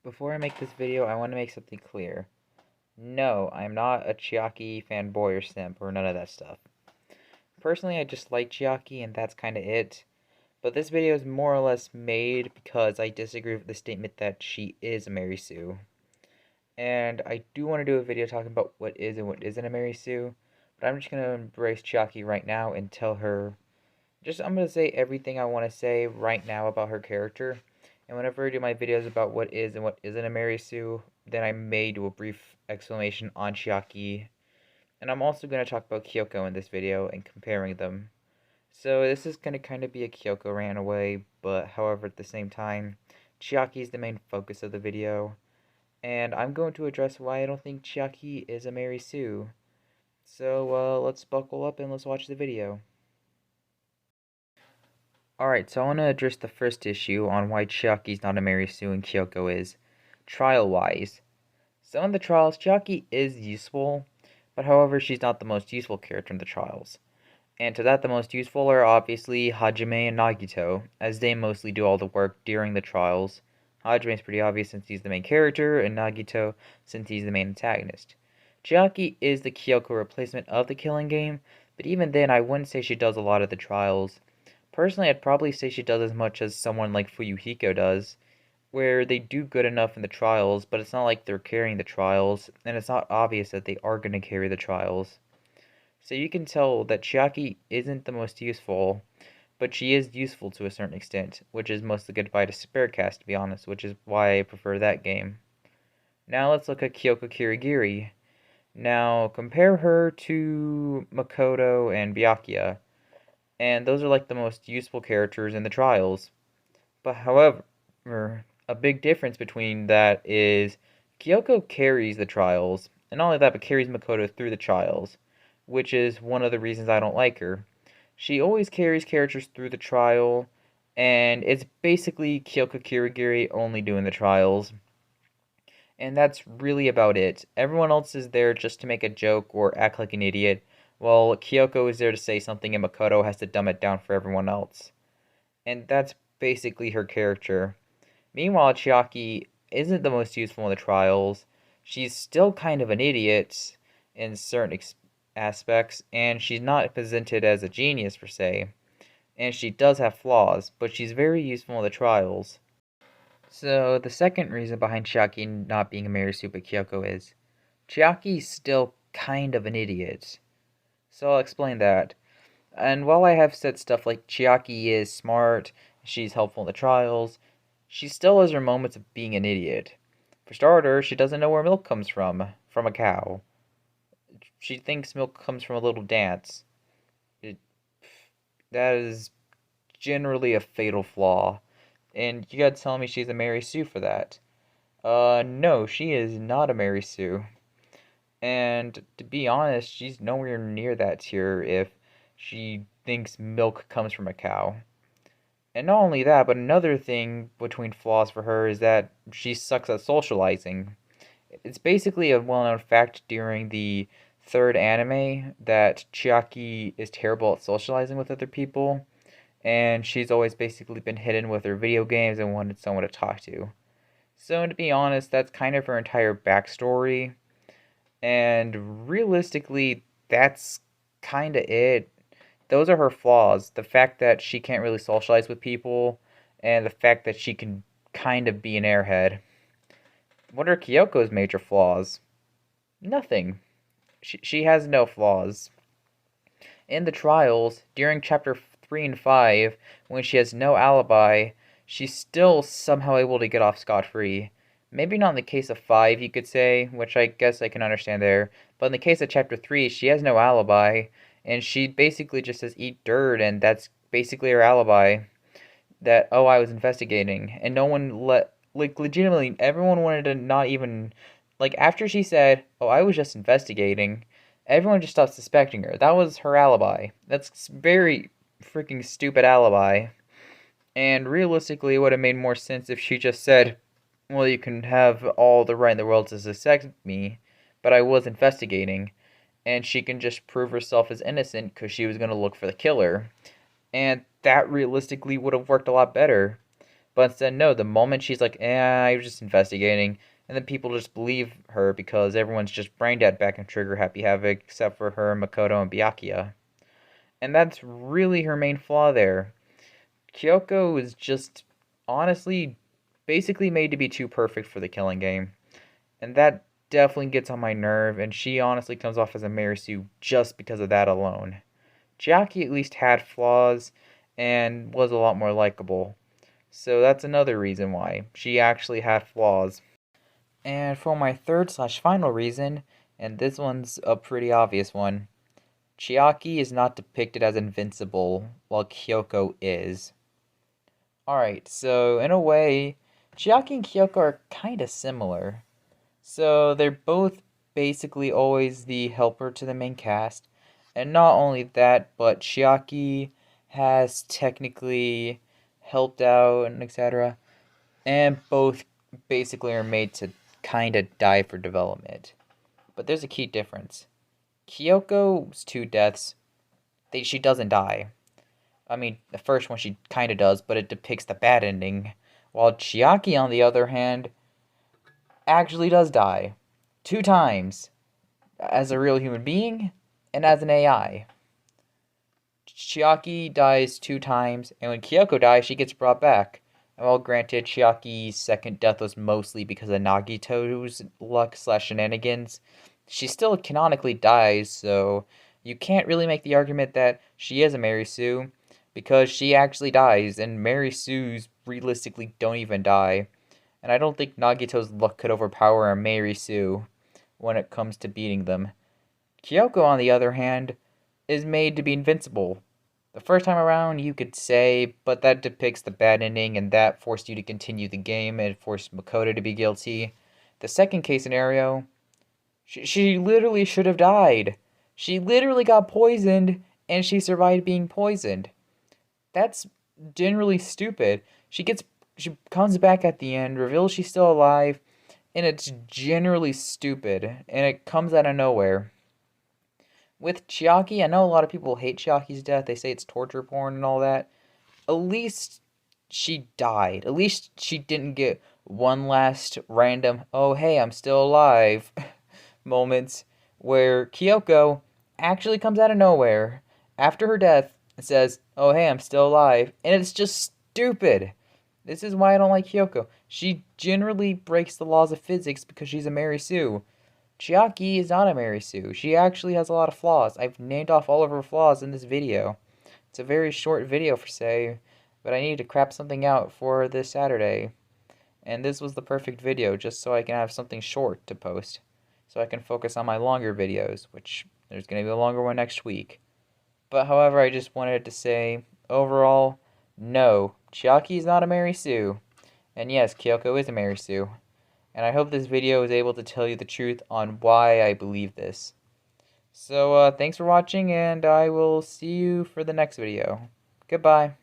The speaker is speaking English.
Before I make this video, I want to make something clear. No, I'm not a Chiaki fanboy or simp or none of that stuff. Personally, I just like Chiaki and that's kinda it. But this video is more or less made because I disagree with the statement that she is a Mary Sue. And I do want to do a video talking about what is and what isn't a Mary Sue. But I'm just going to embrace Chiaki right now and tell her I'm going to say everything I want to say right now about her character. And whenever I do my videos about what is and what isn't a Mary Sue, then I may do a brief explanation on Chiaki. And I'm also going to talk about Kyoko in this video and comparing them. So this is going to kind of be a Kyoko rant away, but however at the same time, Chiaki is the main focus of the video. And I'm going to address why I don't think Chiaki is a Mary Sue. So let's buckle up and let's watch the video. Alright, so I want to address the first issue on why Chiaki's not a Mary Sue and Kyoko is. Trial-wise. So in the trials, Chiaki is useful, but however, she's not the most useful character in the trials. And to that, the most useful are obviously Hajime and Nagito, as they mostly do all the work during the trials. Hajime's pretty obvious since he's the main character, and Nagito since he's the main antagonist. Chiaki is the Kyoko replacement of the Killing Game, but even then I wouldn't say she does a lot of the trials. Personally, I'd probably say she does as much as someone like Fuyuhiko does, where they do good enough in the trials, but it's not like they're carrying the trials, and it's not obvious that they are going to carry the trials. So you can tell that Chiaki isn't the most useful, but she is useful to a certain extent, which is mostly goodbye to Sparecast, to be honest, which is why I prefer that game. Now let's look at Kyoko Kirigiri. Now compare her to Makoto and Byakuya, and those are like the most useful characters in the trials. But however, a big difference between that is Kyoko carries the trials, and not only that, but carries Makoto through the trials, which is one of the reasons I don't like her. She always carries characters through the trial, and it's basically Kyoko Kirigiri only doing the trials. And that's really about it. Everyone else is there just to make a joke or act like an idiot, while Kyoko is there to say something and Makoto has to dumb it down for everyone else. And that's basically her character. Meanwhile, Chiaki isn't the most useful in the trials. She's still kind of an idiot in certain aspects, and she's not presented as a genius per se. And she does have flaws, but she's very useful in the trials. So the second reason behind Chiaki not being a Mary Sue but Kyoko is Chiaki's still kind of an idiot. So I'll explain that. And while I have said stuff like Chiaki is smart, she's helpful in the trials, she still has her moments of being an idiot. For starters, she doesn't know where milk comes from a cow. She thinks milk comes from a little dance. That is generally a fatal flaw. And you gotta tell me she's a Mary Sue for that. No, she is not a Mary Sue. And to be honest, she's nowhere near that tier if she thinks milk comes from a cow. And not only that, but another thing between flaws for her is that she sucks at socializing. It's basically a well-known fact during the third anime that Chiaki is terrible at socializing with other people, and she's always basically been hidden with her video games and wanted someone to talk to. So to be honest, that's kind of her entire backstory, and realistically, that's kind of it. Those are her flaws. The fact that she can't really socialize with people, and the fact that she can kind of be an airhead. What are Kyoko's major flaws? Nothing. She has no flaws. In the trials, during chapter 3 and 5, when she has no alibi, she's still somehow able to get off scot-free. Maybe not in the case of 5, you could say, which I guess I can understand there, but in the case of chapter 3, she has no alibi, and she basically just says eat dirt, and that's basically her alibi. That, oh, I was investigating, and no one legitimately, everyone wanted to not even, after she said, oh, I was just investigating, everyone just stopped suspecting her. That was her alibi. That's very freaking stupid alibi. And realistically, it would have made more sense if she just said, well, you can have all the right in the world to suspect me, but I was investigating. And she can just prove herself as innocent because she was going to look for the killer. And that realistically would have worked a lot better. But instead, no, the moment she's like, I was just investigating, and then people just believe her because everyone's just brain dead back in Trigger Happy Havoc, except for her, Makoto, and Byakuya. And that's really her main flaw there. Kyoko is just, honestly, basically made to be too perfect for the killing game. And that definitely gets on my nerve, and she honestly comes off as a Marisu just because of that alone. Chiaki at least had flaws and was a lot more likable. So that's another reason why she actually had flaws. And for my third slash final reason, and this one's a pretty obvious one, Chiaki is not depicted as invincible, while Kyoko is. Alright, so in a way, Chiaki and Kyoko are kinda similar. So they're both basically always the helper to the main cast. And not only that, but Chiaki has technically helped out and etc. And both basically are made to kinda die for development. But there's a key difference. Kyoko's two deaths, she doesn't die. I mean, the first one she kinda does, but it depicts the bad ending. While Chiaki, on the other hand, actually does die. 2 times. As a real human being, and as an AI. Chiaki dies 2 times, and when Kyoko dies, she gets brought back. And while granted, Chiaki's second death was mostly because of Nagito's luck slash shenanigans, she still canonically dies, so you can't really make the argument that she is a Mary Sue, because she actually dies, and Mary Sues realistically don't even die. And I don't think Nagito's luck could overpower a Mary Sue when it comes to beating them. Kyoko, on the other hand, is made to be invincible. The first time around, you could say, but that depicts the bad ending, and that forced you to continue the game and forced Makoto to be guilty. The second case scenario, she literally should have died. She literally got poisoned, and she survived being poisoned. That's generally stupid. She comes back at the end, reveals she's still alive, and it's generally stupid, and it comes out of nowhere. With Chiaki, I know a lot of people hate Chiaki's death. They say it's torture porn and all that. At least she died. At least she didn't get one last random, oh hey, I'm still alive moments where Kyoko actually comes out of nowhere after her death and says, oh hey, I'm still alive. And it's just stupid. This is why I don't like Kyoko. She generally breaks the laws of physics because she's a Mary Sue. Chiaki is not a Mary Sue. She actually has a lot of flaws. I've named off all of her flaws in this video. It's a very short video for say, but I needed to crap something out for this Saturday. And this was the perfect video just so I can have something short to post. So I can focus on my longer videos, which there's going to be a longer one next week. But however, I just wanted to say, overall, no, Chiaki is not a Mary Sue. And yes, Kyoko is a Mary Sue. And I hope this video is able to tell you the truth on why I believe this. So, thanks for watching, and I will see you for the next video. Goodbye.